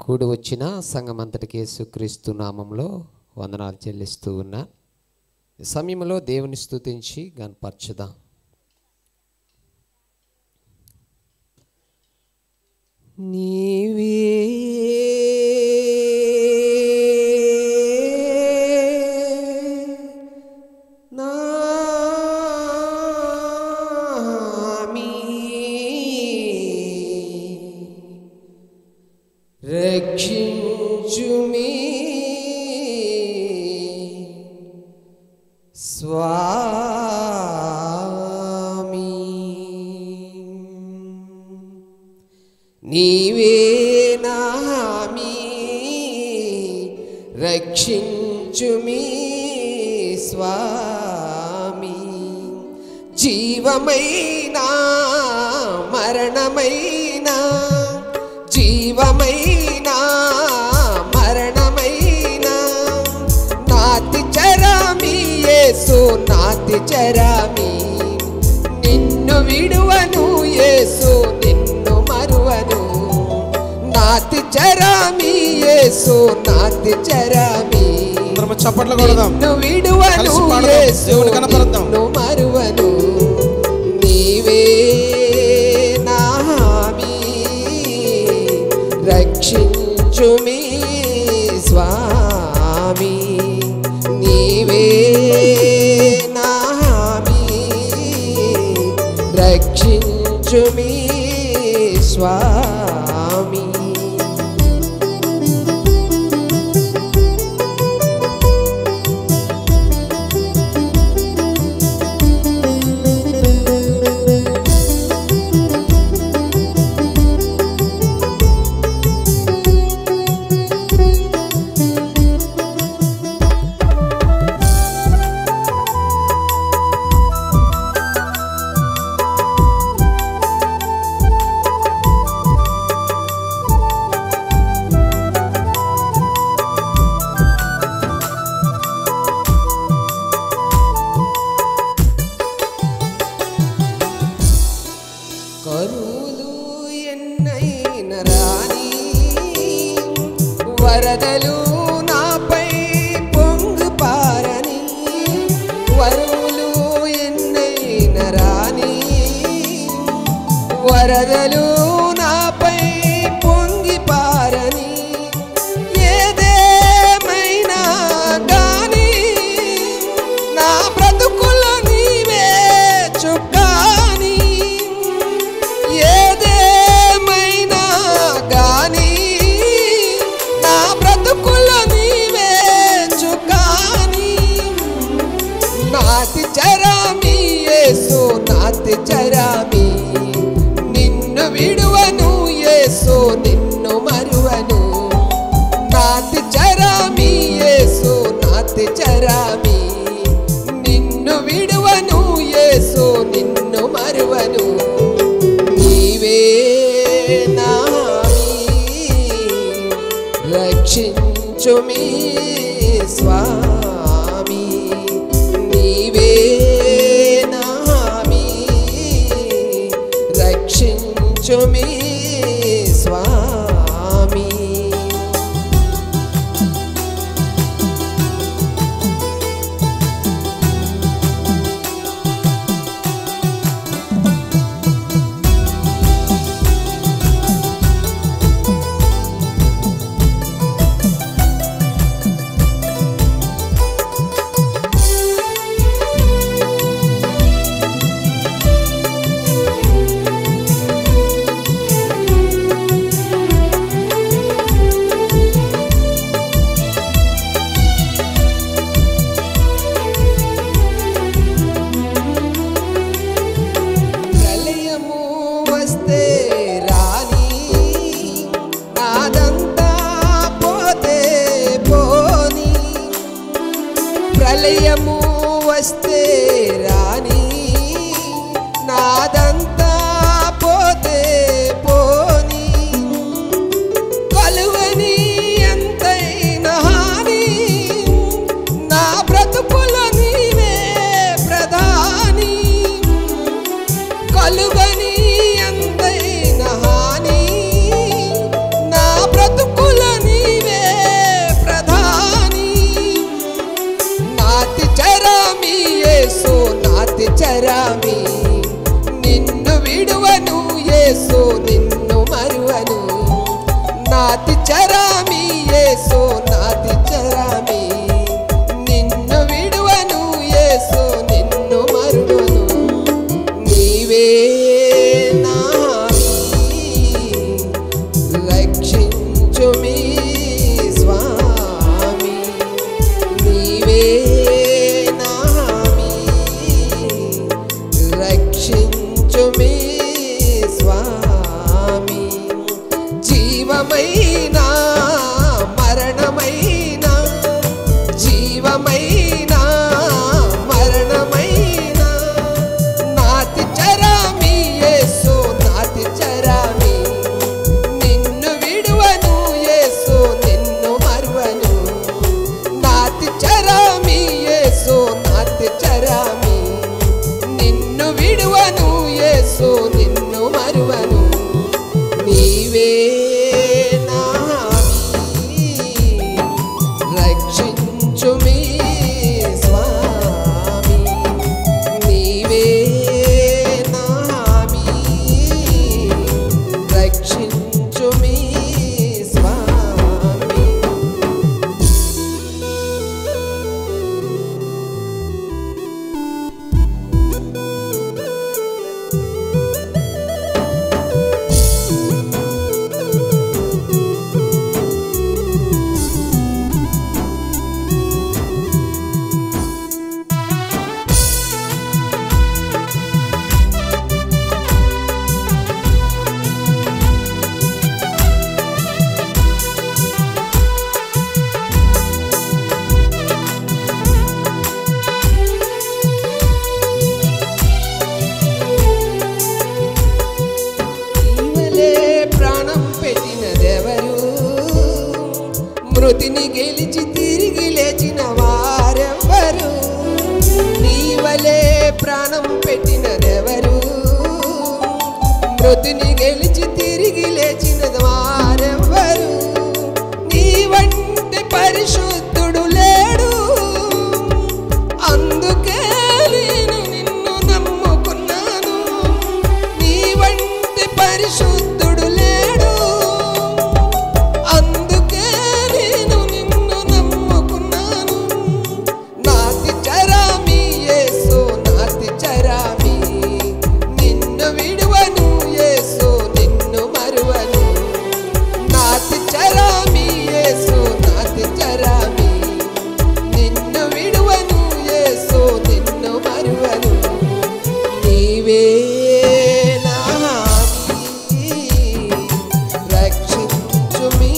కూడి వచ్చిన సంఘమంతటికి యేసుక్రీస్తు నామంలో వందనాలు చెల్లిస్తూ ఉన్నా. ఈ సమయంలో దేవుని స్తుతించి గణపరచుదాం. నీవే రక్షించుమి స్వామి, నీవే నా హామీ, రక్షించుమి స్వామి. జీవమైనా మరణమైనా, జీవమైనా మరణమైనా, నాతి చరామి యేసు నాతి చరామి. నిన్ను విడువను యేసు నిన్ను మరువను, నాతి చరామి యేసు నాతి చరామి. చప్పట్లు కొడదాం, నిన్ను విడువను యేసు నిన్ను మరువను. నీవే నా హామీ, రక్షించుమి స్వామి. నీవే నా హామీ, రక్షించుమి స్వామి. కరువులు ఎన్నైన రాని, వరదలు నాపై పొంగు పారని. వరువులు ఎన్నైన రాని, వరదలు నాపై పొంగి పారని. ఏదేమైనా గాని నా బ్రతుకులో నీవే చుక్కాని. ఏదేమైనా గాని నా బ్రతుకులో నీవే చుక్కాని. నాతి చరామి యేసు నాతి చరామి. నిన్ను విడువను యేసు నిన్ను మరువను, నాతి చరామి యేసు నాతి చరామి. నిన్ను విడువను యేసు నిన్ను మరువను. నీవే నా హామీ, రక్షించుమి స్వామి. నీవే నా హామీ, రక్షించుమి స్వామి. ప్రళయము వస్తే రాని, నాదంతా పోతే పోని. ప్రళయము వస్తే రాని, నాదంతా పోతే పోని. కలువని ఎంతైన హాని, నా బ్రతుకులో నీవే ప్రధాని. కలువని ఎంతైన హాని, నా బ్రతుకులో నాతి చరామి యేసు నాతి చరామి, నిన్ను విడువను యేసు నిన్ను మరువను, నీవే నా హామీ, రక్షించుమి స్వామి, నీవే నా హామీ, రక్షించుమి స్వామి. జీవమైన మరణమైన, జీవమైన మరణమైన, నాతి చరామి యేసు నాతి చరామి, నిన్ను విడువను యేసు నిన్ను మరువను, నాతి చరామి యేసు నాతి చరామి, నిన్ను విడువను యేసు నిన్ను మరువను, నీవే నా హామీ, రక్షించుమి స్వామి, నీవే నా హామీ, రక్షించుమి స్వామి. మృతిని గెలిచి తిరిగి లేచిన వారెవ్వరు, నీవలే ప్రాణం పెట్టినదెవరు, మృతిని గెలిచి తిరిగి లేచిన వారెవ్వరు, నీ వంటి పరిశుద్ధుడు లేడు, అందుకే నేను నిన్ను నమ్ముకున్నాను, నీ వంటి పరిశుద్ధుడు లేడు, అందుకే నేను నిన్ను నమ్ముకున్నాను, నాతి చరామి యేసు నాతి చరామి, నిన్ను విడువను యేసు నిన్ను మరువను, నాతి చరామి యేసు నాతి చరామి, నిన్ను విడువను యేసు నిన్ను మరువను, నీవే నా హామీ, రక్షించుమి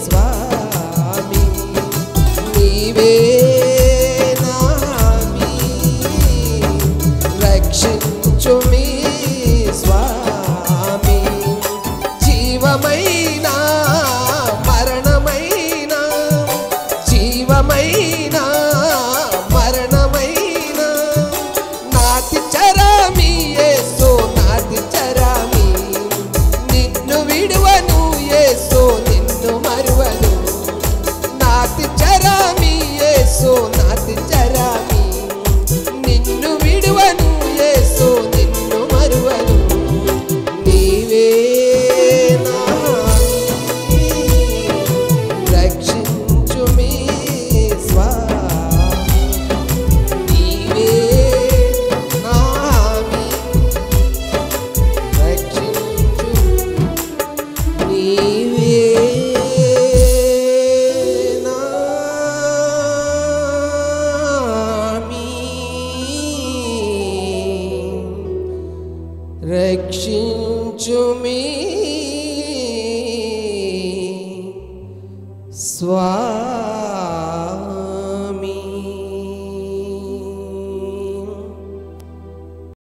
స్వామి, నీవే నా హామీ, రక్షించుమి స్వామి. జీవమైన మరణమైన, జీవమైన మరణమైన, నాతి చరామి యేసు నాతి చరామి, నిన్ను విడువను యేసు నిన్ను మరువను, నాతి చరామి యేసు నాతి చరామి, నిన్ను విడువను యేసు నిన్ను మరువను, నీవే నా హామీ, రక్షించుమి స్వామి, నీవే నా హామీ, రక్షించు, నీవే నా హామీ, రక్షించుమి స్వామి.